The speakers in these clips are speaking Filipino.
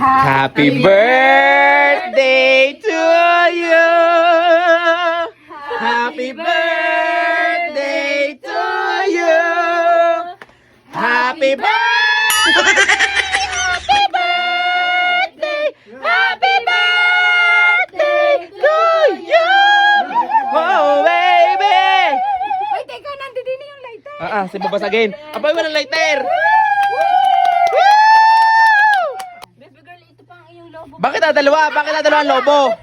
Happy birthday to you. Happy birthday to you. Happy birthday. Happy birthday. Happy birthday to you. Oh, baby. Ay, teka, nandito din yung lighter. Babasagin. Abay mo ng lighter. Baby girl, ito pa ang iyong lobo. Bakit na dalawa? Bakit na dalawa ang lobo?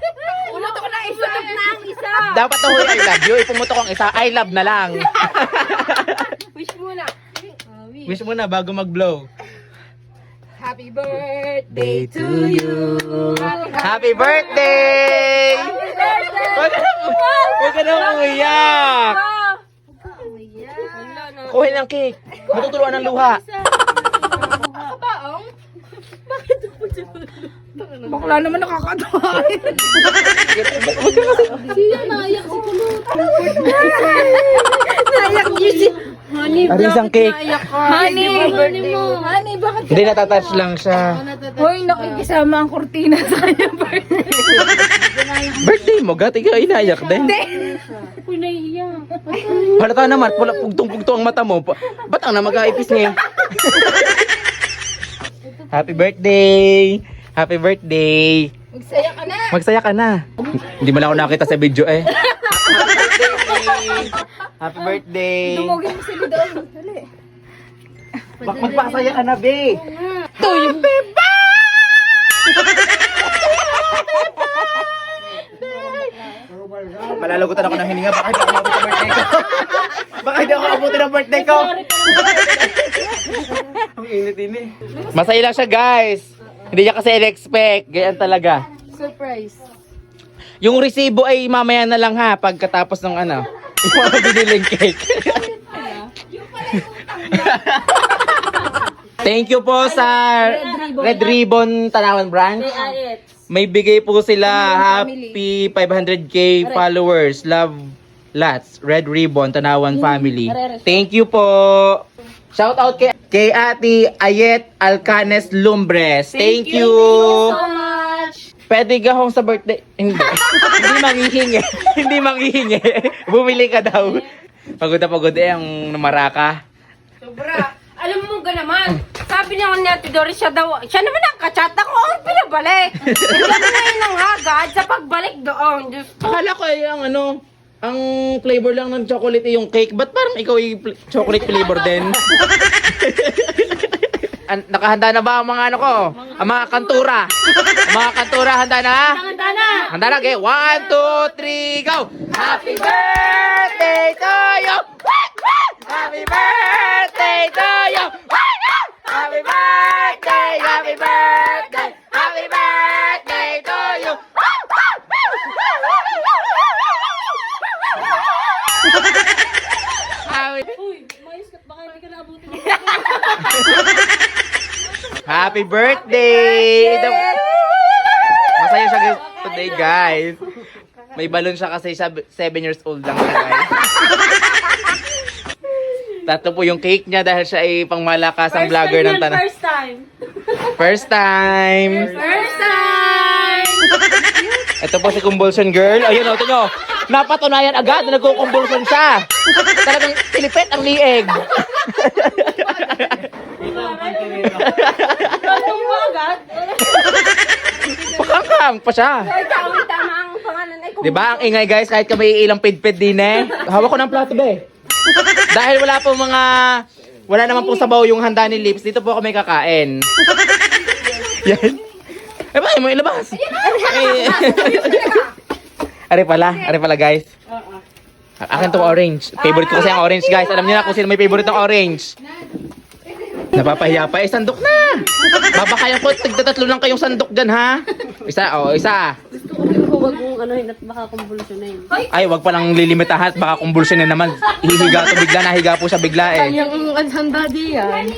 Pumutok na isa. Na ang isa. Dapat to I love you. Ipumutok ang isa. I love na lang. Wish muna. Wish mo na bago mag-blow. Happy birthday Day to to you. Happy birthday! Happy birthday. Huwag ka na umiyak! Wala Kuhin ng cake. Matutuluan ng luha. Kabaong? Bakit ako dyan? Bakla naman nakakatawa. Siya naiyak si Kulot. Naiyak niyo si... Honey, Ari, isang cake. Honey, honey, bakit? Hindi, natatouch lang siya. Hoy, nakikisama ang kurtina sa kanya birthday. Birthday mo, gat. Ikaw inayak din. Uy, naiiyak. Halata naman, pugtong-pugtong ang mata mo. Ba't ang na mag-aipis niya? Happy birthday! Happy birthday! Magsaya ka na. Magsaya ka na. Hindi mo lang ako nakita sa video eh. Happy birthday! Dumugin mo sila doon. Dali. Magpasaya ka na, be! Ito yung... Malalagutan ako ng hininga. Baka hindi ako mabuti ng birthday ko. Baka hindi ako mabuti ng birthday ko. Ang init-init. Masaya lang siya, guys. Hindi niya kasi in-expect. Ganyan talaga. Surprise. Yung resibo ay mamaya na lang ha. Pagkatapos ng ano. Yung mga biniling cake. Thank you po sa Red Ribbon Tanawan Branch. May bigay po sila. Happy 500k followers. Love lots. Red Ribbon Tanawan Family. Thank you po. Shout out kay Ate Ayet Alcanes Lumbres. Thank you. So much. Pwede ka hong sa birthday. Hindi. Hindi manghihingi. Hindi manghihingi. Bumili ka daw. Pagod na pagod eh ang namaraka. Sobra. Alam mo ga naman, sabi niya ni Ate Doris, siya naman ang kachat ako, ang pinabalik. Hindi ako ngayon ng hagad sa pagbalik doon. Diyos ko. Akala ko eh ang ano, ang flavor lang ng chocolate yung cake. Ba't parang ikaw yung chocolate flavor din? Nakahanda na ba ang mga ano ko? Ang mga kantura? Ang mga kantura, handa na? Handa na. Handa na, okay? 1, 2, 3, go! Happy birthday to you! Happy birthday to you! Happy birthday! Happy birthday! Happy birthday to you! Happy birthday! Masaya siya today, guys. May balon siya kasi 7 years old lang siya, guys. Tatlo po yung cake niya dahil siya ay pangmalakasang vlogger ng tanah. First time. First time! First time. Ito po si Convulsion Girl. Ayun, ito nyo. Napatunayan agad na nagkukumbulsion siya. Talagang pilipit ang lieg. Anong bagad? Pakangkang pa siya. Ay, tama ang pangalan ay kung... Diba? Ang ingay, guys, kahit kami ilang pidpid din eh. Hawak ko ng plato ba eh. Dahil wala naman pong sabaw yung handa ni Lips, dito po kami kakain. Yan. Eh, bakit mo ilabas? Are pala guys. Akin tong orange. Favorite ko kasi ang orange, guys. Alam niyo na kung sino may favorite ng orange. Napapahiya pa. Sandok na. Babakayan ko. Tigtatlo lang kayong sandok dyan, ha? Isa. Huwag mong anuhin at baka kumbulsyonin. Ay, wag palang lilimitahan. Baka kumbulsyon na naman. Hihiga to bigla. Nahiga po siya bigla eh. Yung handa di yan.